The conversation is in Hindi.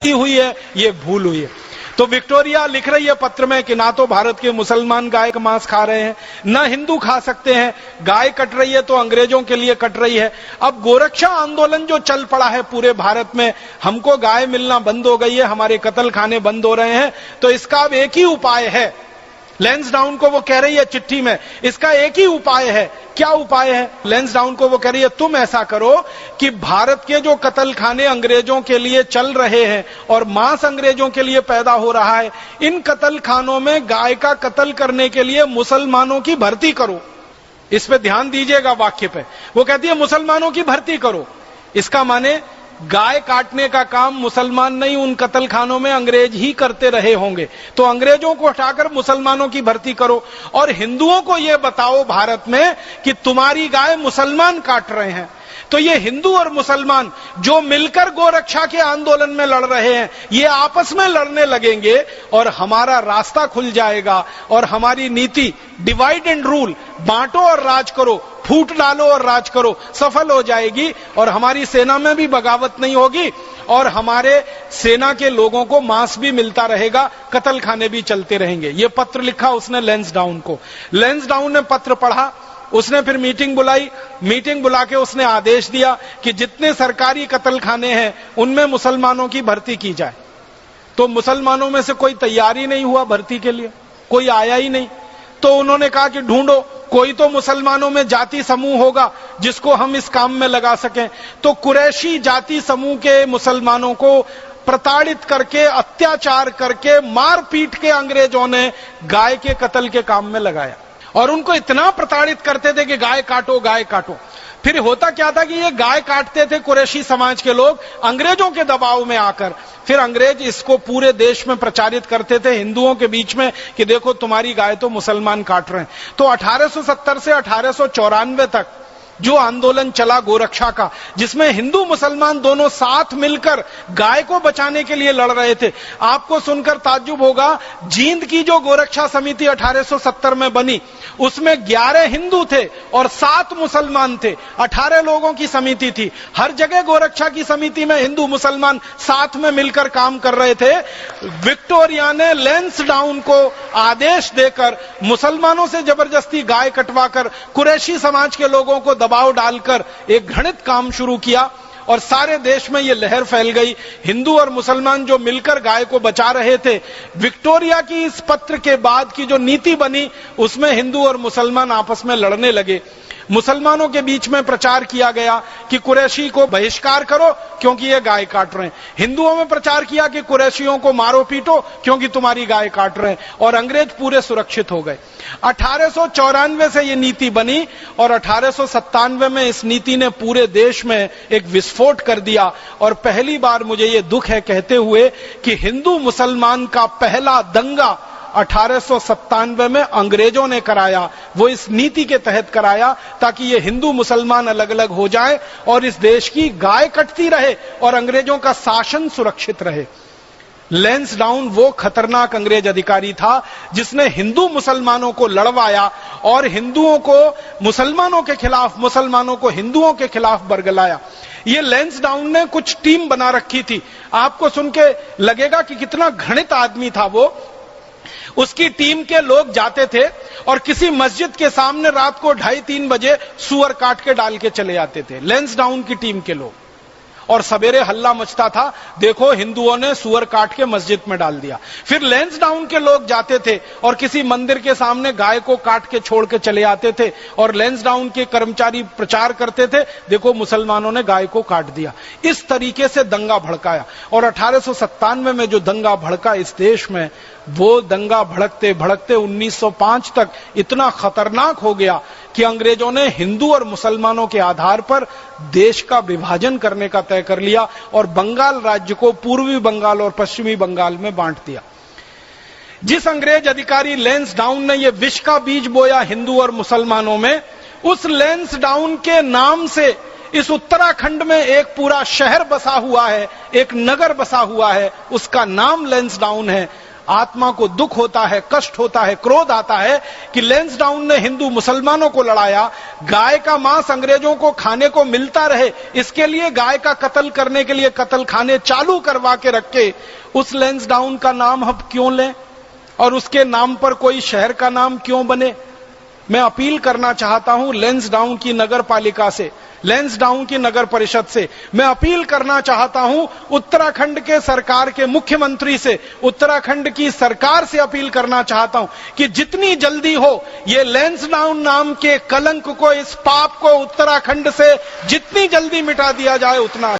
हुई है, ये भूल हुई है। तो विक्टोरिया लिख रही है पत्र में कि ना तो भारत के मुसलमान गाय का मांस खा रहे हैं, ना हिंदू खा सकते हैं, गाय कट रही है तो अंग्रेजों के लिए कट रही है। अब गोरक्षा आंदोलन जो चल पड़ा है पूरे भारत में, हमको गाय मिलना बंद हो गई है, हमारे कत्ल खाने बंद हो रहे हैं, तो इसका अब एक ही उपाय है। लैंसडाउन को वो कह रही है चिट्ठी में, इसका एक ही उपाय है। क्या उपाय है? लैंसडाउन को वो कह रही है तुम ऐसा करो कि भारत के जो कत्ल खाने अंग्रेजों के लिए चल रहे हैं और मांस अंग्रेजों के लिए पैदा हो रहा है, इन कत्ल खानों में गाय का कत्ल करने के लिए मुसलमानों की भर्ती करो। इस पे ध्यान दीजिएगा वाक्य पे, वो कहती है मुसलमानों की भर्ती करो। इसका माने गाय काटने का काम मुसलमान नहीं, उन कत्ल खानों में अंग्रेज ही करते रहे होंगे, तो अंग्रेजों को हटाकर मुसलमानों की भर्ती करो और हिंदुओं को यह बताओ भारत में कि तुम्हारी गाय मुसलमान काट रहे हैं। तो ये हिंदू और मुसलमान जो मिलकर गोरक्षा के आंदोलन में लड़ रहे हैं, ये आपस में लड़ने लगेंगे और हमारा रास्ता खुल जाएगा और हमारी नीति डिवाइड एंड रूल, बांटो और राज करो, फूट डालो और राज करो, सफल हो जाएगी और हमारी सेना में भी बगावत नहीं होगी और हमारे सेना के लोगों को मांस भी मिलता रहेगा, कत्ल खाने भी चलते रहेंगे। ये पत्र लिखा उसने लैंसडाउन को। लैंसडाउन ने पत्र पढ़ा, उसने फिर मीटिंग बुलाई, मीटिंग बुला के उसने आदेश दिया कि जितने सरकारी कत्ल खाने हैं उनमें मुसलमानों की भर्ती की जाए। तो मुसलमानों में से कोई तैयारी नहीं हुआ भर्ती के लिए, कोई आया ही नहीं। तो उन्होंने कहा कि ढूंढो कोई तो मुसलमानों में जाति समूह होगा जिसको हम इस काम में लगा सकें। तो कुरैशी जाति समूह के मुसलमानों को प्रताड़ित करके, अत्याचार करके, मार पीट के अंग्रेजों ने गाय के कत्ल के काम में लगाया और उनको इतना प्रताड़ित करते थे कि गाय काटो गाय काटो। फिर होता क्या था कि ये गाय काटते थे कुरैशी समाज के लोग अंग्रेजों के दबाव में आकर, फिर अंग्रेज इसको पूरे देश में प्रचारित करते थे हिंदुओं के बीच में कि देखो तुम्हारी गाय तो मुसलमान काट रहे हैं। तो 1870 से 1894 तक जो आंदोलन चला गोरक्षा का, जिसमें हिंदू मुसलमान दोनों साथ मिलकर गाय को बचाने के लिए लड़ रहे थे। आपको सुनकर ताज्जुब होगा, जींद की जो गोरक्षा समिति 1870 में बनी उसमें 11 हिंदू थे और 7 मुसलमान थे, 18 लोगों की समिति थी। हर जगह गोरक्षा की समिति में हिंदू मुसलमान साथ में मिलकर काम कर रहे थे। विक्टोरिया ने लैंसडाउन को आदेश देकर मुसलमानों से जबरदस्ती गाय कटवाकर कुरैशी समाज के लोगों को दबाव डालकर एक घृणित काम शुरू किया और सारे देश में यह लहर फैल गई। हिंदू और मुसलमान जो मिलकर गाय को बचा रहे थे, विक्टोरिया की इस पत्र के बाद की जो नीति बनी उसमें हिंदू और मुसलमान आपस में लड़ने लगे। मुसलमानों के बीच में प्रचार किया गया कि कुरैशी को बहिष्कार करो क्योंकि ये गाय काट रहे हैं। हिंदुओं में प्रचार किया कि कुरैशियों को मारो पीटो क्योंकि तुम्हारी गाय काट रहे हैं, और अंग्रेज पूरे सुरक्षित हो गए। 1894 से ये नीति बनी और 1897 में इस नीति ने पूरे देश में एक विस्फोट कर दिया। और पहली बार मुझे ये दुख है कहते हुए कि हिंदू मुसलमान का पहला दंगा 1897 में अंग्रेजों ने कराया, वो इस नीति के तहत कराया ताकि ये हिंदू मुसलमान अलग अलग हो जाए और इस देश की गाय कटती रहे और अंग्रेजों का शासन सुरक्षित रहे। लैंसडाउन वो खतरनाक अंग्रेज अधिकारी था जिसने हिंदू मुसलमानों को लड़वाया और हिंदुओं को मुसलमानों के खिलाफ, मुसलमानों को हिंदुओं के खिलाफ बरगलाया। ये लैंसडाउन ने कुछ टीम बना रखी थी। आपको सुन के लगेगा कि कितना घृणित आदमी था वो। उसकी टीम के लोग जाते थे और किसी मस्जिद के सामने रात को 2:30-3 बजे सुअर काट के डाल के चले जाते थे, लैंसडाउन की टीम के लोग। और सवेरे हल्ला मचता था, देखो हिंदुओं ने सुअर काट के मस्जिद में डाल दिया। फिर लैंसडाउन के लोग जाते थे और किसी मंदिर के सामने गाय को काट के छोड़ के चले आते थे और लैंसडाउन के कर्मचारी प्रचार करते थे, देखो मुसलमानों ने गाय को काट दिया। इस तरीके से दंगा भड़काया और 1897 में जो दंगा भड़का इस देश में, वो दंगा भड़कते भड़कते 1905 तक इतना खतरनाक हो गया कि अंग्रेजों ने हिंदू और मुसलमानों के आधार पर देश का विभाजन करने का तय कर लिया और बंगाल राज्य को पूर्वी बंगाल और पश्चिमी बंगाल में बांट दिया। जिस अंग्रेज अधिकारी लैंसडाउन ने यह विष का बीज बोया हिंदू और मुसलमानों में, उस लैंसडाउन के नाम से इस उत्तराखंड में एक पूरा शहर बसा हुआ है, एक नगर बसा हुआ है, उसका नाम लैंसडाउन है। आत्मा को दुख होता है, कष्ट होता है, क्रोध आता है कि लैंसडाउन ने हिंदू मुसलमानों को लड़ाया, गाय का मांस अंग्रेजों को खाने को मिलता रहे, इसके लिए गाय का कत्ल करने के लिए कत्ल खाने चालू करवा के रखे, उस लैंसडाउन का नाम हम क्यों लें और उसके नाम पर कोई शहर का नाम क्यों बने? मैं अपील करना चाहता हूं लैंसडाउन की नगर पालिका से, लैंसडाउन की नगर परिषद से, मैं अपील करना चाहता हूं उत्तराखंड के सरकार के मुख्यमंत्री से, उत्तराखंड की सरकार से अपील करना चाहता हूं कि जितनी जल्दी हो ये लैंसडाउन नाम के कलंक को, इस पाप को उत्तराखंड से जितनी जल्दी मिटा दिया जाए उतना